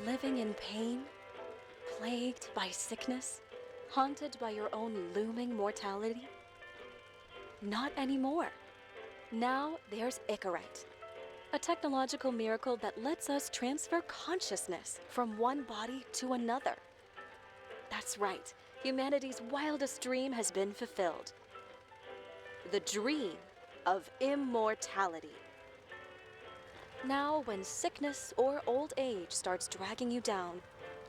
Living in pain, plagued by sickness, haunted by your own looming mortality? Not anymore. Now there's Icarite, a technological miracle that lets us transfer consciousness from one body to another. That's right, humanity's wildest dream has been fulfilled. The dream of immortality. Now, when sickness or old age starts dragging you down,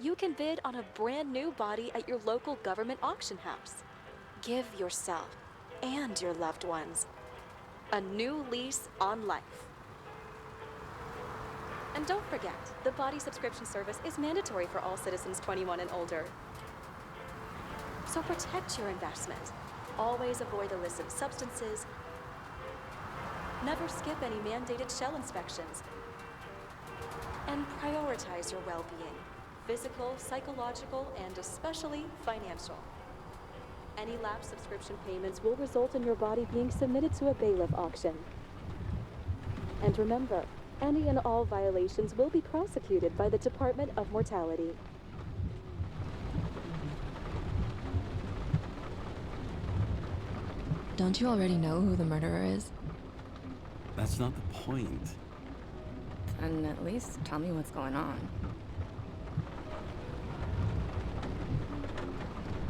you can bid on a brand new body at your local government auction house. Give yourself and your loved ones a new lease on life. And don't forget, the body subscription service is mandatory for all citizens 21 and older. So protect your investment. Always avoid illicit substances. Never skip any mandated shell inspections. And prioritize your well-being, physical, psychological, and especially financial. Any lapsed subscription payments will result in your body being submitted to a bailiff auction. And remember, any and all violations will be prosecuted by the Department of Mortality. Don't you already know who the murderer is? That's not the point. And at least tell me what's going on.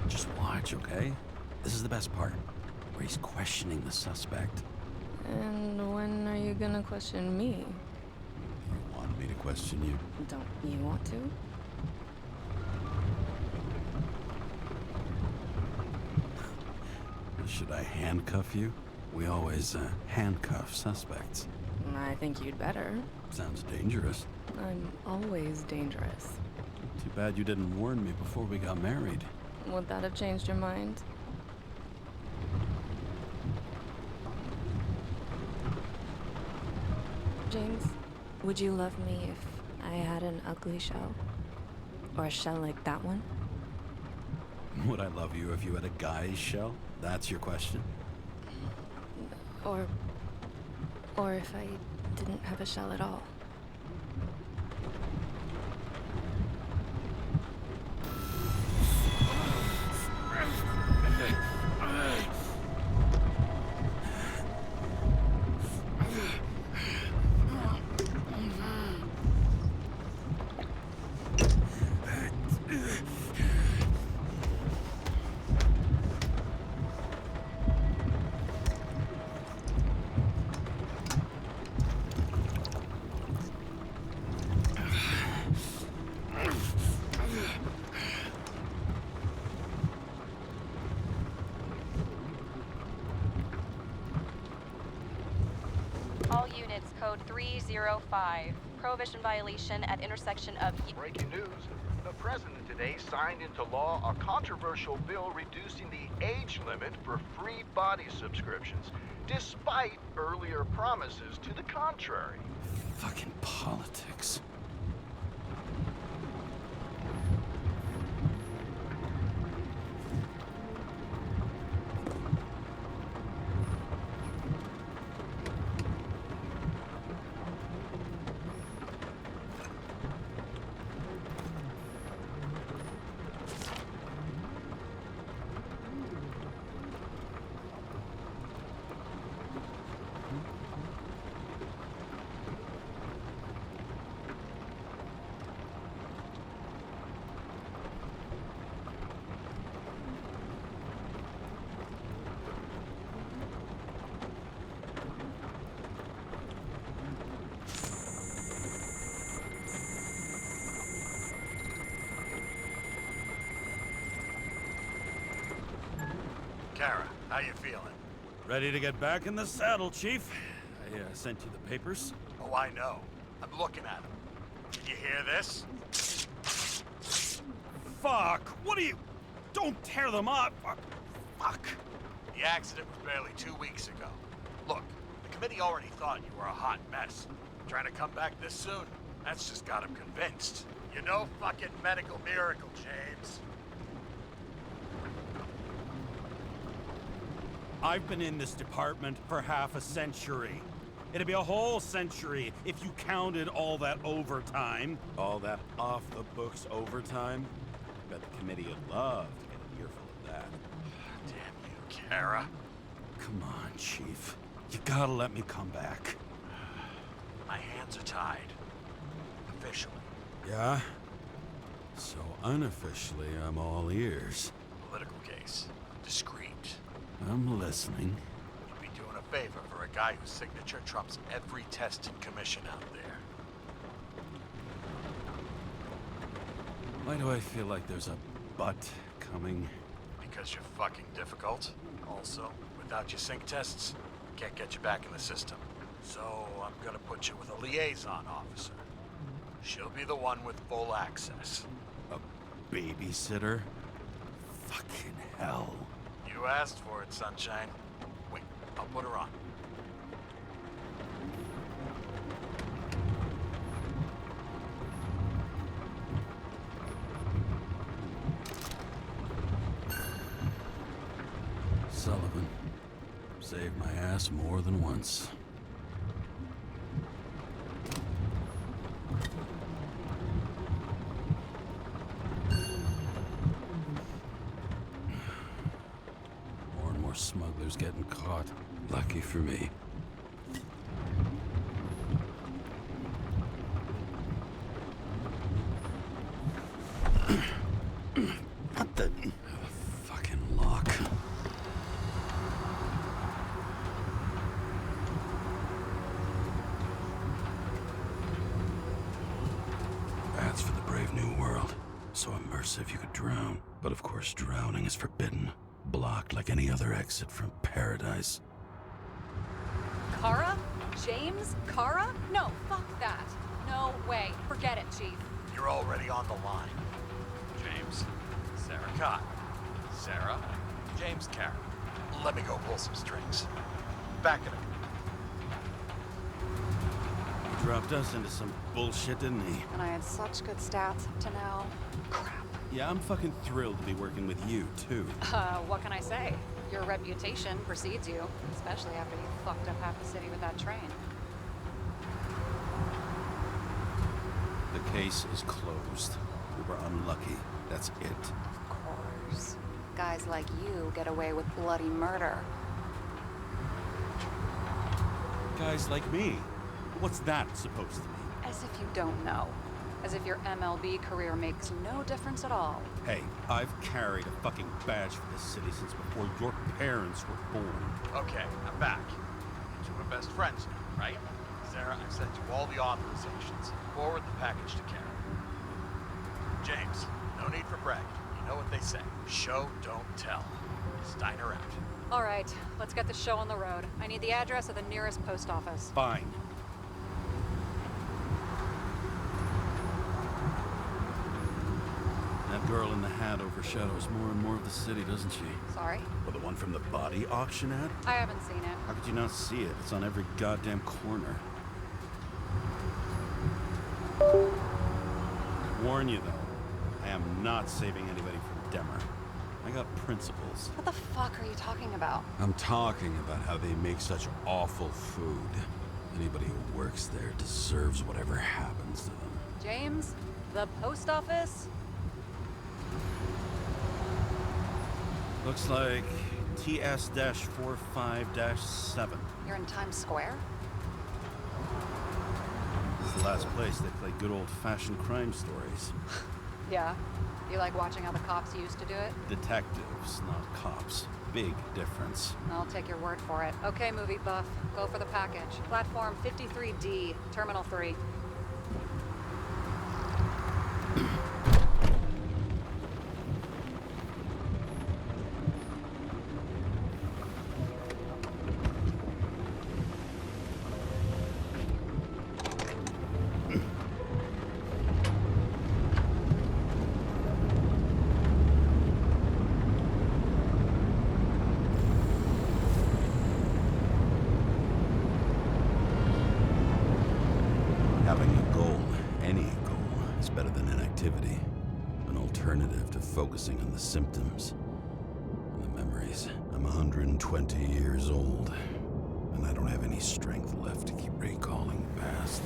Just watch, okay? This is the best part, where he's questioning the suspect. And when are you gonna question me? You wanted me to question you? Don't you want to? Should I handcuff you? We always handcuff suspects. I think you'd better. Sounds dangerous. I'm always dangerous. Too bad you didn't warn me before we got married. Would that have changed your mind? James, would you love me if I had an ugly shell? Or a shell like that one? Would I love you if you had a guy's shell? That's your question? Or if I didn't have a shell at all. All units, code 305. Prohibition violation at intersection of... Breaking news. The president today signed into law a controversial bill reducing the age limit for free body subscriptions, despite earlier promises to the contrary. Fucking politics. Kara, how you feeling? Ready to get back in the saddle, Chief. I sent you the papers. Oh, I know. I'm looking at them. Did you hear this? Fuck! What are you... Don't tear them up! Fuck! The accident was barely 2 weeks ago. Look, the committee already thought you were a hot mess. Trying to come back this soon? That's just got them convinced. You're no fucking medical miracle, James. I've been in this department for half a century. It'd be a whole century if you counted all that overtime. All that off-the-books overtime. Bet the committee would love to get an earful of that. Damn you, Kara. Come on, Chief. You gotta let me come back. My hands are tied. Officially. Yeah? So unofficially, I'm all ears. Political case. Discreet. I'm listening. You'd be doing a favor for a guy whose signature trumps every test and commission out there. Why do I feel like there's a but coming? Because you're fucking difficult. Also, without your sync tests, can't get you back in the system. So I'm gonna put you with a liaison officer. She'll be the one with full access. A babysitter? Fucking hell. You asked for it, Sunshine. Wait, I'll put her on. Sullivan. Saved my ass more than once. More and more smugglers getting caught. Lucky for me. What the... fucking lock. That's for the brave new world. So immersive you could drown. But of course drowning is forbidden. Blocked like any other exit from paradise. Kara? James? Kara? No, fuck that. No way. Forget it, Chief. You're already on the line. James, Sarah Cott. Sarah, James Karen. Let me go pull some strings. Back it up. He dropped us into some bullshit, didn't he? And I had such good stats up to now. Crap. Yeah, I'm fucking thrilled to be working with you, too. What can I say? Your reputation precedes you, especially after you fucked up half the city with that train. The case is closed. We were unlucky. That's it. Of course. Guys like you get away with bloody murder. Guys like me. What's that supposed to mean? As if you don't know. As if your MLB career makes no difference at all. Hey, I've carried a fucking badge for this city since before your parents were born. Okay, I'm back. You two are best friends now, right? Sarah, I've sent you all the authorizations. Forward the package to Karen. James, no need for bragging. You know what they say. Show, don't tell. Steiner out. All right, let's get the show on the road. I need the address of the nearest post office. Fine. That girl in the hat overshadows more and more of the city, doesn't she? Sorry? Well, the one from the body auction ad? I haven't seen it. How could you not see it? It's on every goddamn corner. I warn you, though. I am not saving anybody from Demmer. I got principles. What the fuck are you talking about? I'm talking about how they make such awful food. Anybody who works there deserves whatever happens to them. James? The post office? Looks like TS-45-7. You're in Times Square? This is the last place they play good old-fashioned crime stories. Yeah. You like watching how the cops used to do it? Detectives, not cops. Big difference. I'll take your word for it. Okay, movie buff. Go for the package. Platform 53D, Terminal 3. Having a goal, any goal, is better than inactivity. An alternative to focusing on the symptoms and the memories. I'm 120 years old, and when I don't have any strength left to keep recalling the past.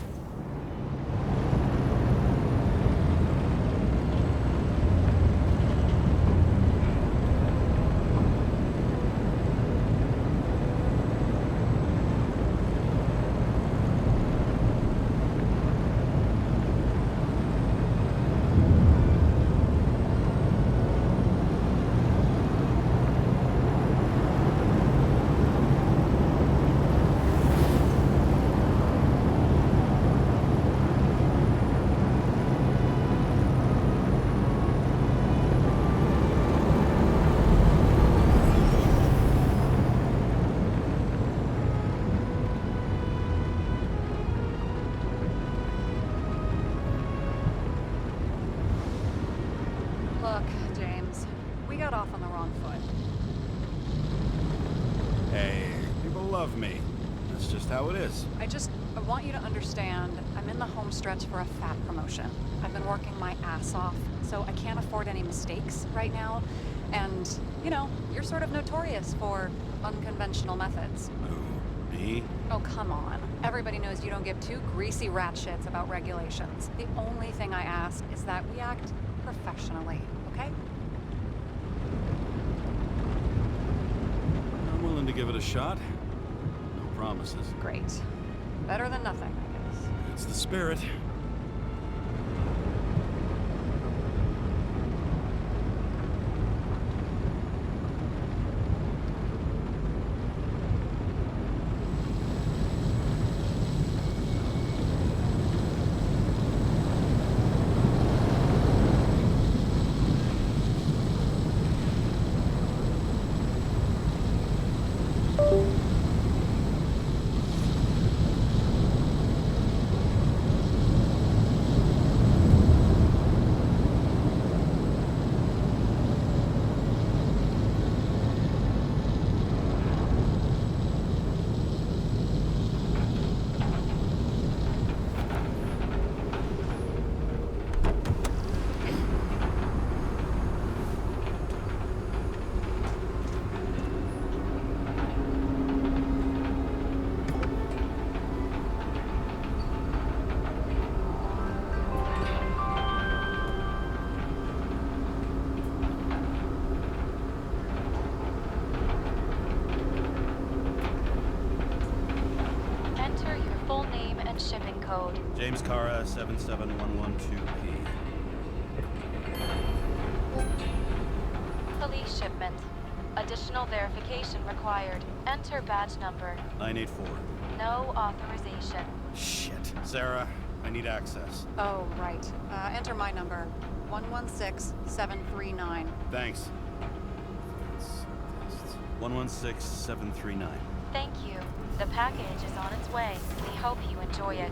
Look, James, we got off on the wrong foot. Hey, people love me. That's just how it is. I want you to understand, I'm in the home stretch for a fat promotion. I've been working my ass off, so I can't afford any mistakes right now. And, you know, you're sort of notorious for unconventional methods. Who, me? Oh, come on. Everybody knows you don't give two greasy rat shits about regulations. The only thing I ask is that we act professionally, okay? I'm willing to give it a shot. No promises. Great. Better than nothing, I guess. It's the spirit. Shipping code. James Cara 77112P. Police shipment. Additional verification required. Enter badge number. 984. No authorization. Shit. Sarah, I need access. Oh, right. Enter my number. 116739. Thanks. 116739. Thank you. The package is on its way. We hope you enjoy it.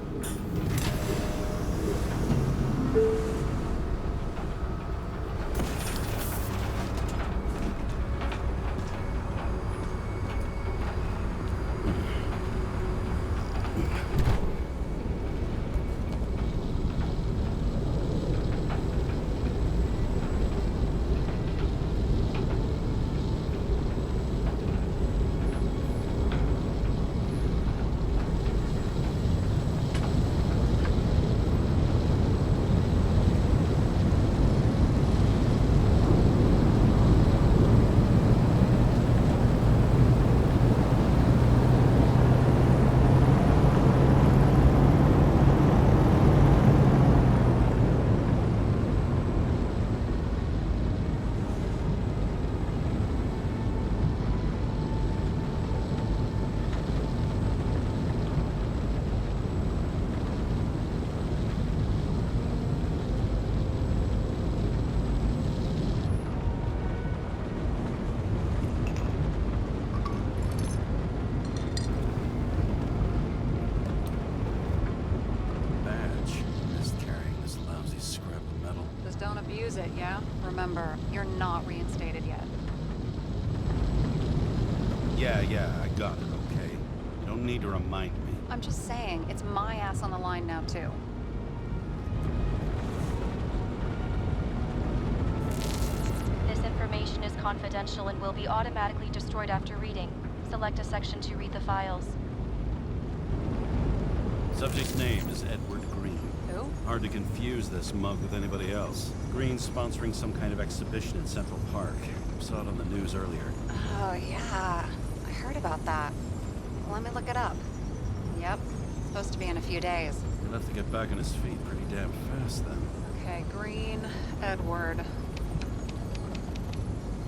Don't abuse it, yeah? Remember, you're not reinstated yet. Yeah, I got it, okay? You don't need to remind me. I'm just saying, it's my ass on the line now, too. This information is confidential and will be automatically destroyed after reading. Select a section to read the files. Subject's name is Edward Green. Who? Hard to confuse this mug with anybody else. Green's sponsoring some kind of exhibition in Central Park. Saw it on the news earlier. Oh, yeah. I heard about that. Let me look it up. Yep. Supposed to be in a few days. He'll have to get back on his feet pretty damn fast then. Okay, Green, Edward.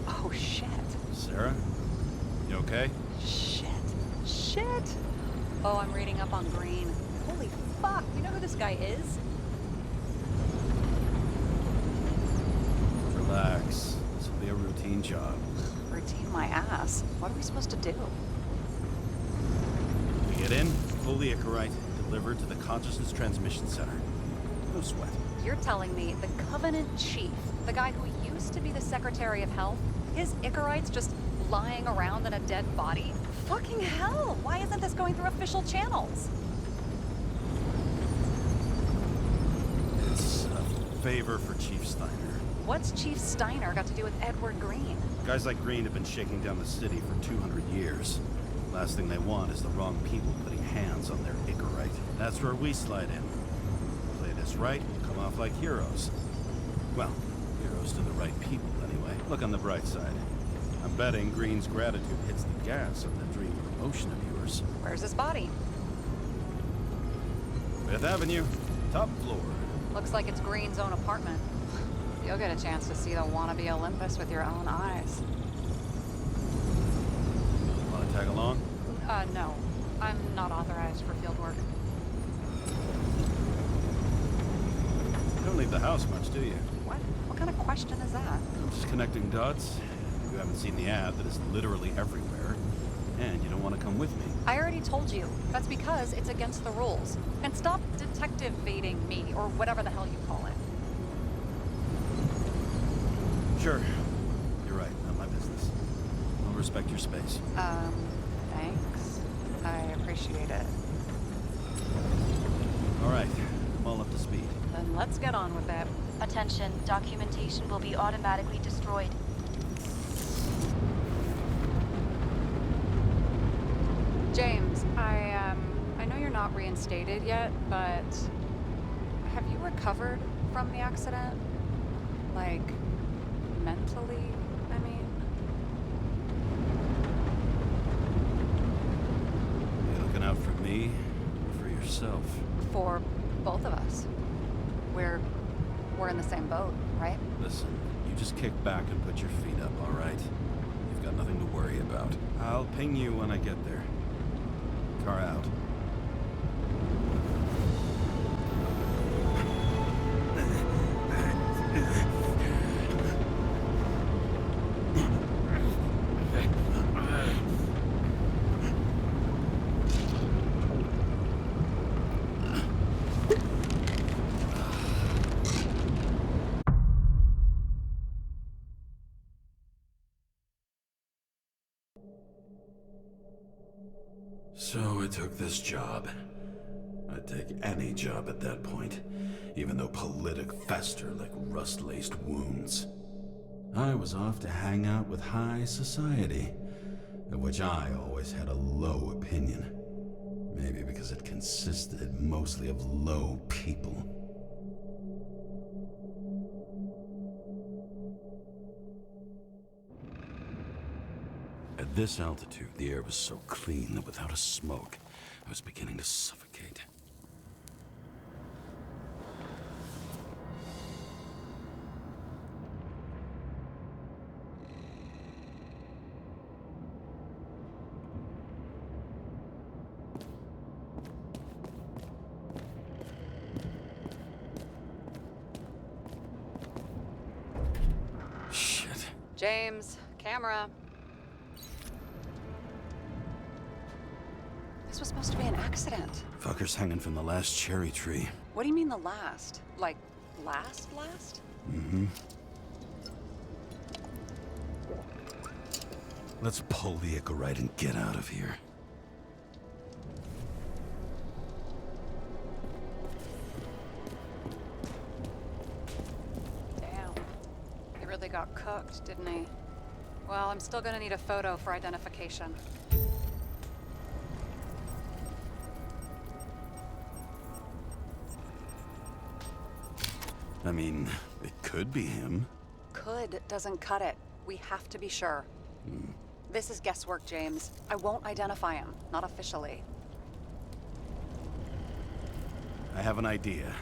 Oh, shit. Sarah? You okay? Shit. Oh, I'm reading up on Green. Holy fuck, you know who this guy is? Relax. This will be a routine job. Routine my ass. What are we supposed to do? We get in, pull the Icarite, delivered to the Consciousness Transmission Center. No sweat. You're telling me the Covenant Chief, the guy who used to be the Secretary of Health, his Icarite's just lying around in a dead body? Fucking hell! Why isn't this going through official channels? It's a favor for Chief Steiner. What's Chief Steiner got to do with Edward Green? Guys like Green have been shaking down the city for 200 years. Last thing they want is the wrong people putting hands on their Icarite. That's where we slide in. Play this right, we'll come off like heroes. Well, heroes to the right people, anyway. Look on the bright side. I'm betting Green's gratitude hits the gas on that dream promotion of yours. Where's his body? Fifth Avenue, top floor. Looks like it's Green's own apartment. You'll get a chance to see the wannabe Olympus with your own eyes. Want to tag along? No. I'm not authorized for field work. You don't leave the house much, do you? What? What kind of question is that? I'm just connecting dots. You haven't seen the ad that is literally everywhere, and you don't want to come with me. I already told you. That's because it's against the rules. And stop detective-baiting me, or whatever the hell you call it. Sure. You're right. Not my business. I'll respect your space. Thanks. I appreciate it. All right. I'm all up to speed. Then let's get on with it. Attention, documentation will be automatically destroyed. James, I know you're not reinstated yet, but have you recovered from the accident? Like, mentally, I mean? You looking out for me or for yourself? For both of us. We're in the same boat, right? Listen, you just kick back and put your feet up, all right? You've got nothing to worry about. I'll ping you when I get there. Car out. So I took this job. I'd take any job at that point, even though politic fester like rust-laced wounds. I was off to hang out with high society, of which I always had a low opinion. Maybe because it consisted mostly of low people. At this altitude, the air was so clean that without a smoke, I was beginning to suffocate. Shit. James, camera. This was supposed to be an accident. Fucker's hanging from the last cherry tree. What do you mean the last? Like, last? Mm-hmm. Let's pull the Icarite and get out of here. Damn. He really got cooked, didn't he? Well, I'm still gonna need a photo for identification. I mean, it could be him. Could doesn't cut it. We have to be sure. This is guesswork, James. I won't identify him. Not officially. I have an idea.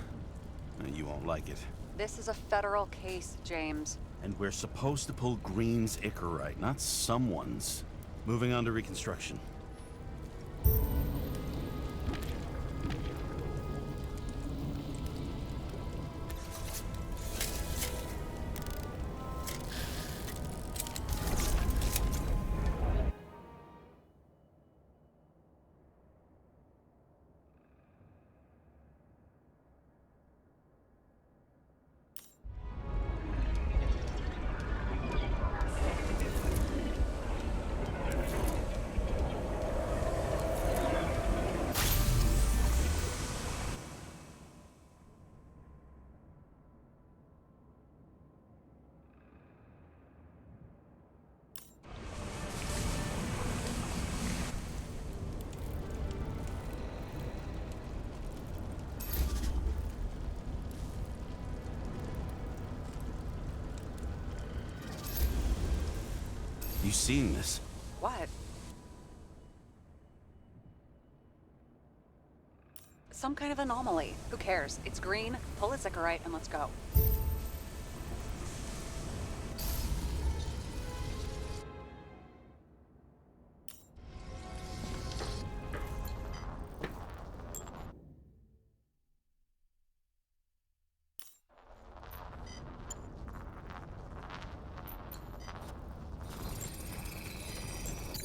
You won't like it. This is a federal case, James. And we're supposed to pull Green's Icarite, not someone's. Moving on to reconstruction. You seen this? What? Some kind of anomaly. Who cares? It's green, pull its Icarite, and let's go.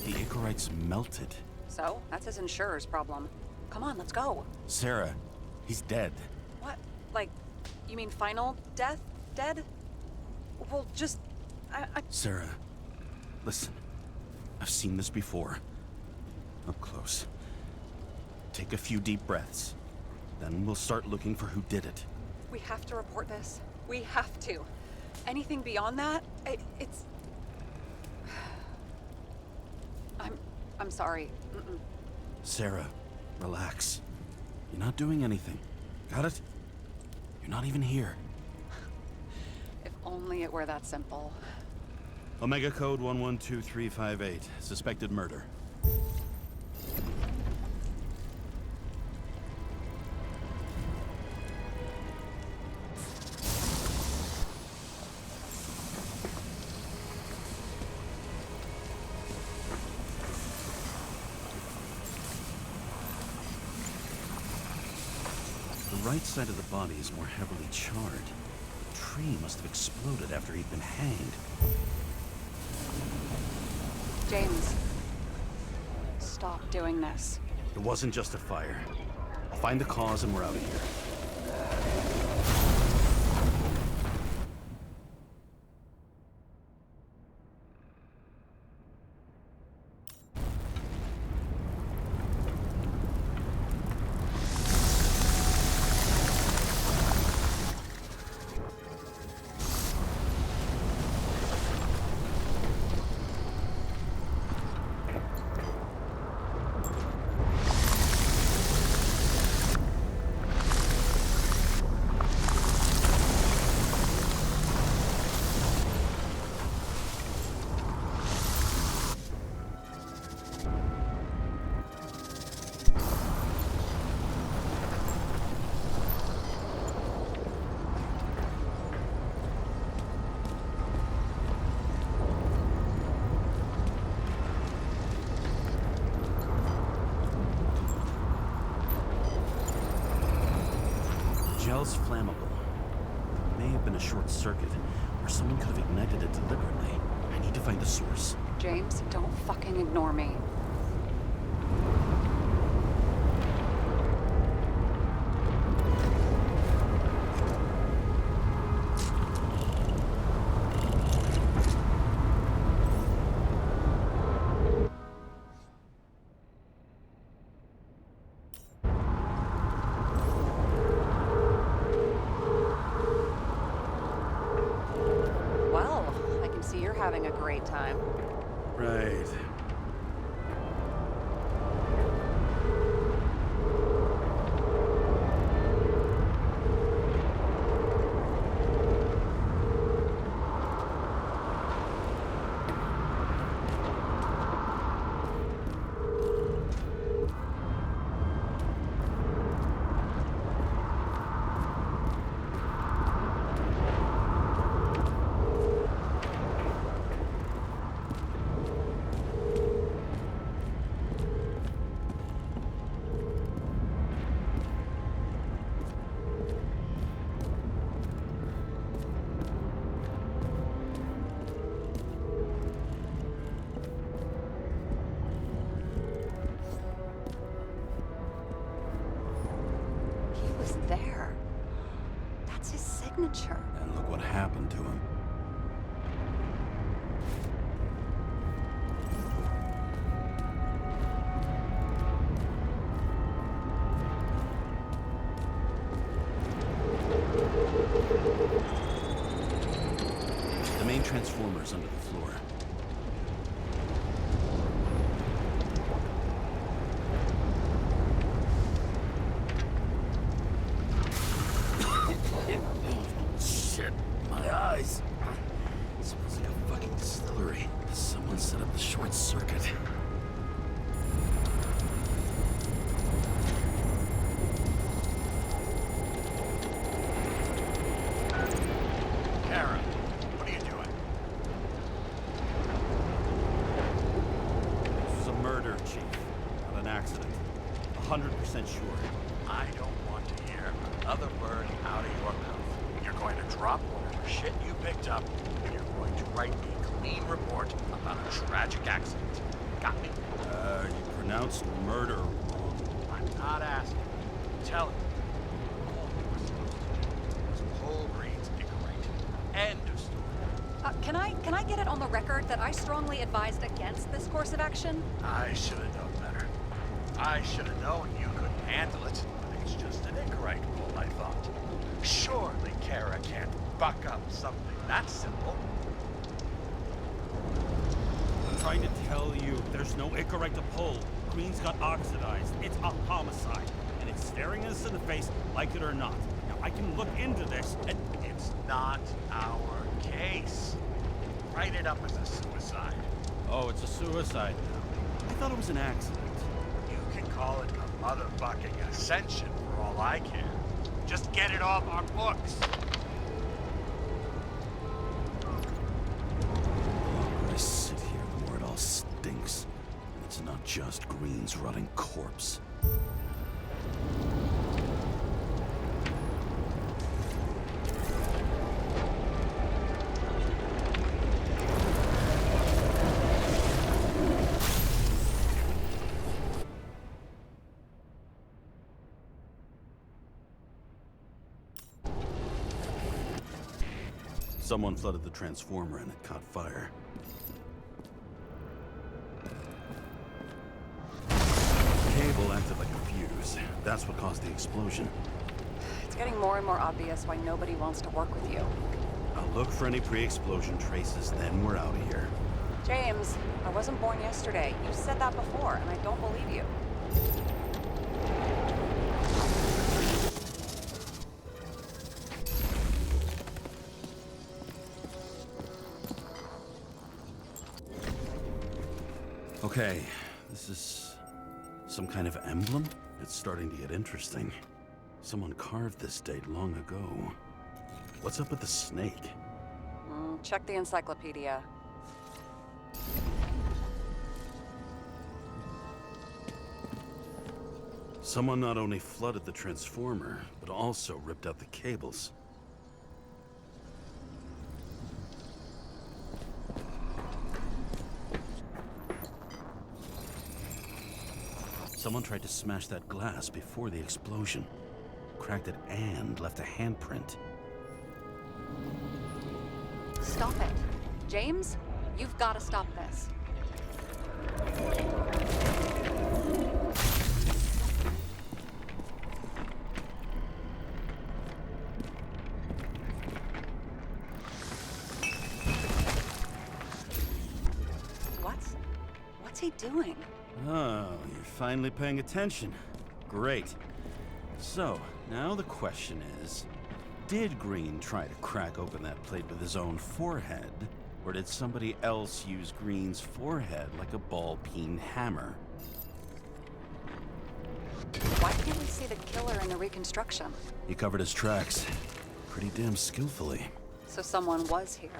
The Icarite's melted. So, that's his insurer's problem. Come on, let's go. Sarah, he's dead. What? Like, you mean final death? Dead? Well, just... I... Sarah, listen. I've seen this before. Up close. Take a few deep breaths. Then we'll start looking for who did it. We have to report this. We have to. Anything beyond that, it's... I'm sorry. Sarah, relax. You're not doing anything. Got it? You're not even here. If only it were that simple. Omega code 112358. Suspected murder. The right side of the body is more heavily charred. The tree must have exploded after he'd been hanged. James, stop doing this. It wasn't just a fire. I'll find the cause and we're out of here. Gel's flammable. It may have been a short circuit, or someone could have ignited it deliberately. I need to find the source. James, don't fucking ignore me. Well, I can see you're having a great time. Right. signature. And look what happened to him. The main transformer's under the floor. Shit, my eyes. It smells like a fucking distillery. Someone set up the short circuit. Kara, what are you doing? This was a murder, Chief. Not an accident. 100% sure. I don't want to hear another word out of your mouth. You're going to drop whatever shit you picked up, and you're going to write me a clean report about a tragic accident. Got me? You pronounced murder wrong. I'm not asking. I'm telling you. All you were supposed to do was pull Green's Icarite. End of story. Can I get it on the record that I strongly advised against this course of action? I should have known better. I should have known you couldn't handle it. But it's just an Icarite pull, I thought. Surely Kara can't buck up something that simple. I'm trying to tell you, there's no Icarite to pull. Green's got oxidized. It's a homicide. And it's staring us in the face, like it or not. Now, I can look into this, and It's not our case. Write it up as a suicide. oh, it's a suicide now. I thought it was an accident. You can call it a motherfucking ascension for all I care. Just get it off our books. The longer I sit here, the more it all stinks. And it's not just Green's rotting corpse. Someone flooded the transformer and it caught fire. The cable acted like a fuse. That's what caused the explosion. It's getting more and more obvious why nobody wants to work with you. I'll look for any pre-explosion traces, then we're out of here. James, I wasn't born yesterday. You said that before, and I don't believe you. Okay, this is some kind of emblem? It's starting to get interesting. Someone carved this date long ago. What's up with the snake? Check the encyclopedia. Someone not only flooded the transformer, but also ripped out the cables. Someone tried to smash that glass before the explosion. Cracked it and left a handprint. Stop it. James, you've got to stop this. What's he doing? Oh, you're finally paying attention. Great. So, now the question is, did Green try to crack open that plate with his own forehead? Or did somebody else use Green's forehead like a ball-peen hammer? Why can't we see the killer in the reconstruction? He covered his tracks pretty damn skillfully. So someone was here.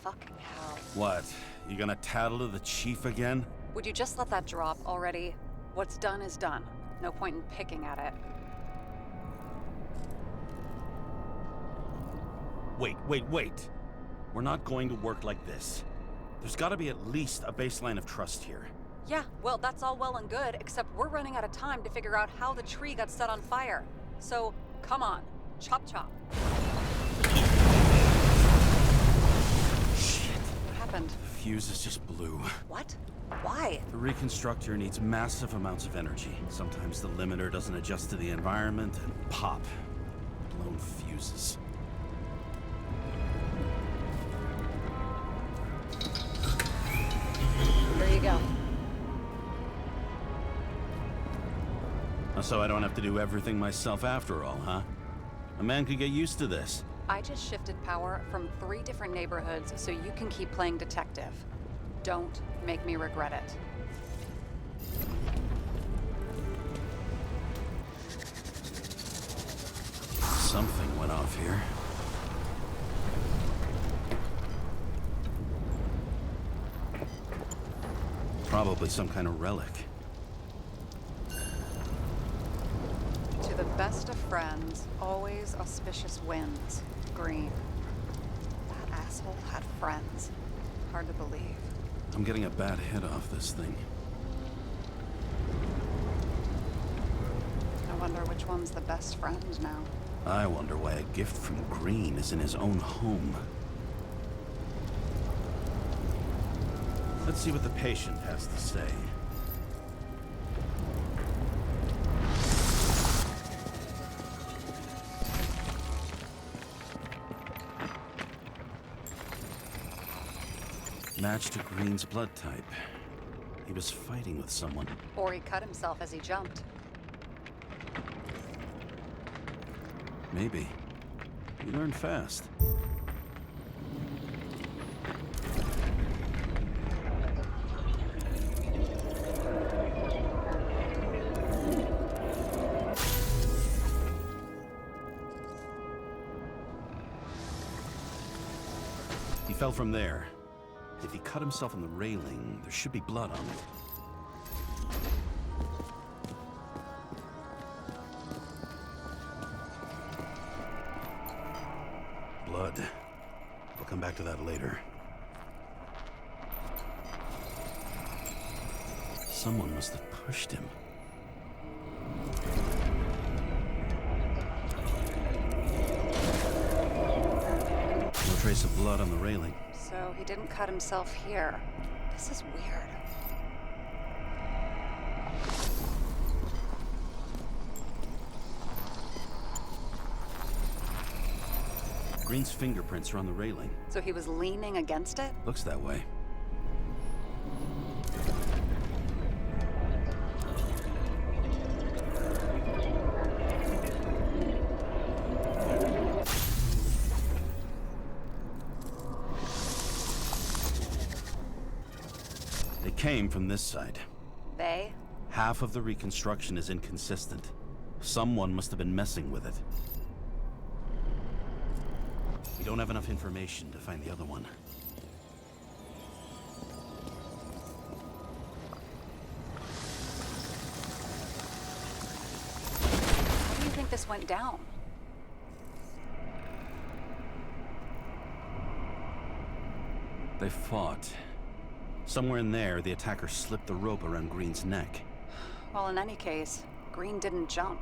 Fucking hell. What? You gonna tattle to the chief again? Would you just let that drop already? What's done is done. No point in picking at it. Wait. We're not going to work like this. There's gotta be at least a baseline of trust here. Yeah, well, that's all well and good, except we're running out of time to figure out how the tree got set on fire. So, come on. Chop chop. happened? Fuses just blew. What? Why? The reconstructor needs massive amounts of energy. Sometimes the limiter doesn't adjust to the environment, and pop. Blown fuses. There you go. So I don't have to do everything myself after all, huh? A man could get used to this. I just shifted power from 3 different neighborhoods so you can keep playing detective. Don't make me regret it. Something went off here. Probably some kind of relic. To the best of friends, always auspicious winds. Green. That asshole had friends. Hard to believe. I'm getting a bad hit off this thing. I wonder which one's the best friend now. I wonder why a gift from Green is in his own home. Let's see what the patient has to say. Match to Green's blood type. He was fighting with someone. Or he cut himself as he jumped. Maybe. You learn fast. He fell from there. If he cut himself on the railing, there should be blood on it. Blood. We'll come back to that later. Someone must have pushed him. No trace of blood on the railing. So he didn't cut himself here. This is weird. Green's fingerprints are on the railing. So he was leaning against it? Looks that way. They came from this side. They? Half of the reconstruction is inconsistent. Someone must have been messing with it. We don't have enough information to find the other one. How do you think this went down? They fought. Somewhere in there, the attacker slipped the rope around Green's neck. Well, in any case, Green didn't jump.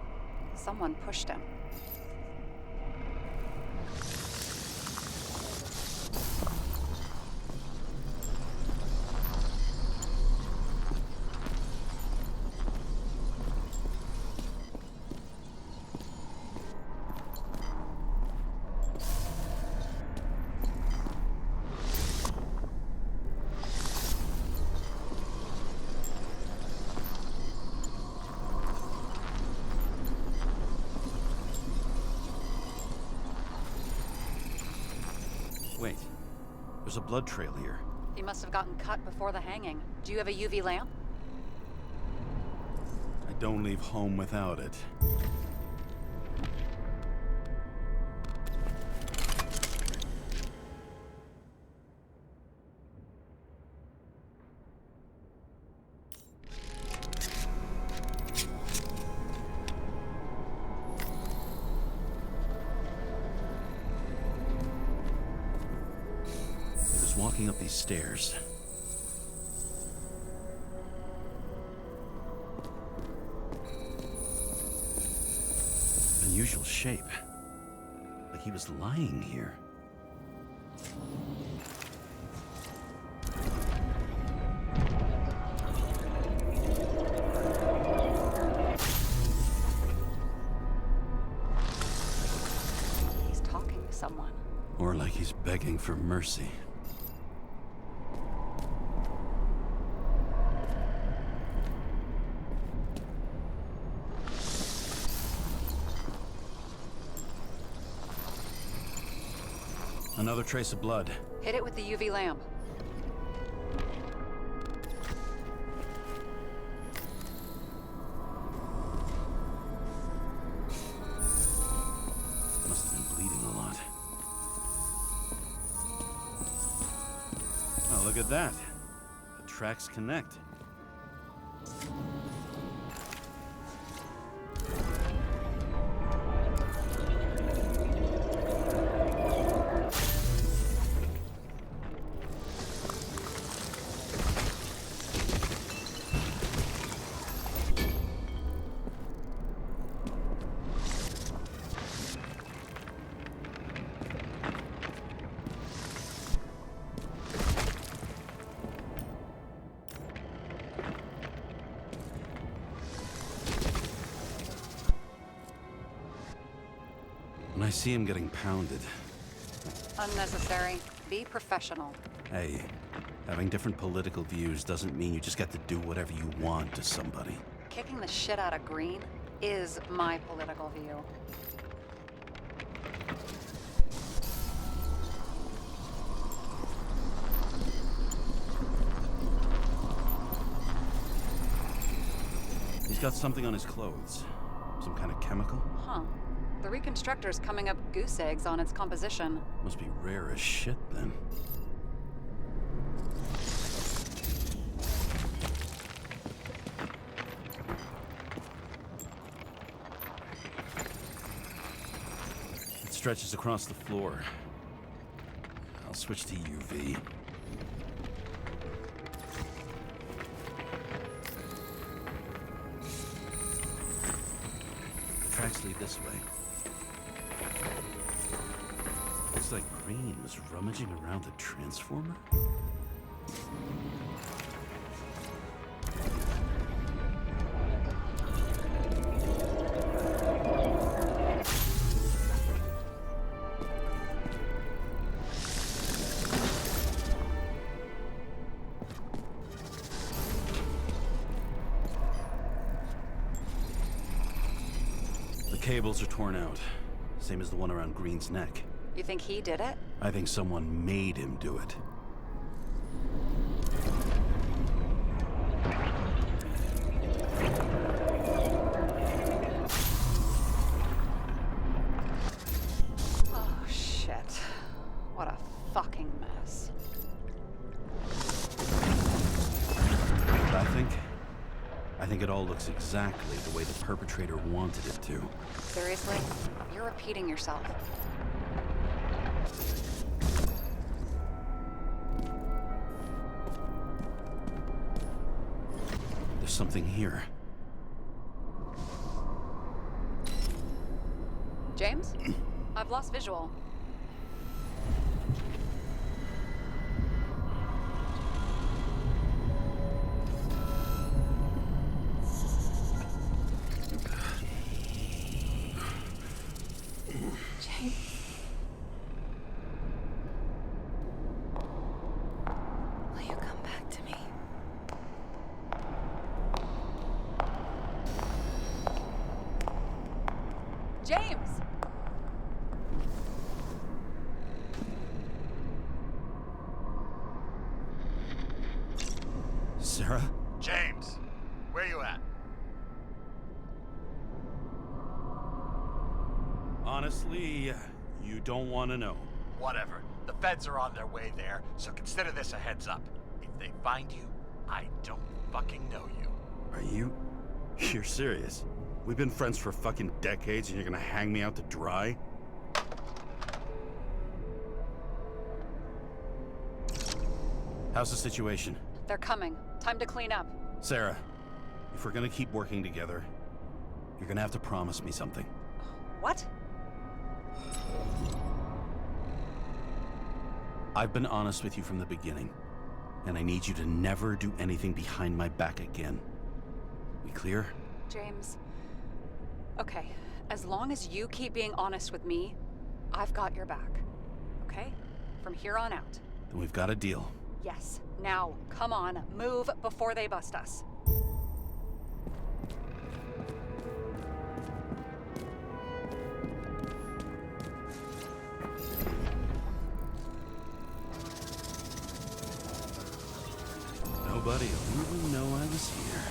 Someone pushed him. Wait, there's a blood trail here. He must have gotten cut before the hanging. Do you have a UV lamp? I don't leave home without it. He was walking up these stairs. Unusual shape. Like he was lying here. He's begging for mercy. Another trace of blood. Hit it with the UV lamp. Must have been bleeding a lot. Oh, look at that. The tracks connect. When I see him getting pounded, Unnecessary. Be professional. hey, having different political views doesn't mean you just get to do whatever you want to somebody. Kicking the shit out of Green is my political view. He's got something on his clothes. Some kind of chemical? Huh. The Reconstructor's coming up goose eggs on its composition. Must be rare as shit, then. It stretches across the floor. I'll switch to UV. The tracks lead this way. Looks like Green was rummaging around the transformer. The cables are torn out, same as the one around Green's neck. You think he did it? I think someone made him do it. Oh, shit. What a fucking mess. I think it all looks exactly the way the perpetrator wanted it to. Seriously? You're repeating yourself. There's something here. James? I've lost visual. James. Will you come back to me? James! Sarah? James, where you at? Honestly, you don't want to know. Whatever. The feds are on their way there, so consider this a heads up. If they find you, I don't fucking know you. Are you? You're serious? We've been friends for fucking decades and you're gonna hang me out to dry? How's the situation? They're coming. Time to clean up. Sarah, if we're gonna keep working together, you're gonna have to promise me something. What? I've been honest with you from the beginning, and I need you to never do anything behind my back again. We clear? James. Okay, as long as you keep being honest with me, I've got your back. Okay? from here on out. Then we've got a deal. Yes. Now, come on, move before they bust us. Nobody will even know I was here.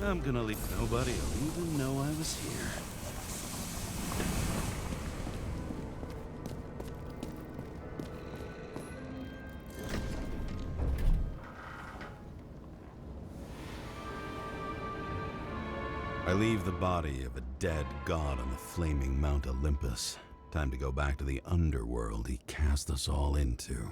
I'm gonna leave. Nobody will even know I was here. I leave the body of a dead god on the flaming Mount Olympus. Time to go back to the underworld he cast us all into.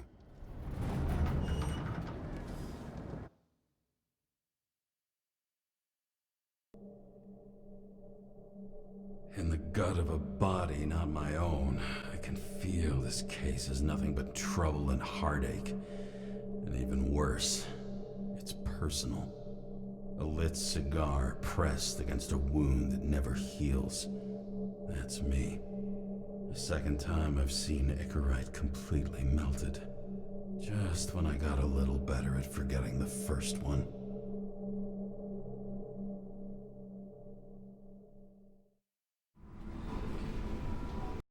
In the gut of a body not my own, I can feel this case is nothing but trouble and heartache. And even worse, it's personal. A lit cigar pressed against a wound that never heals. That's me. The second time I've seen Icarite completely melted. Just when I got a little better at forgetting the first one.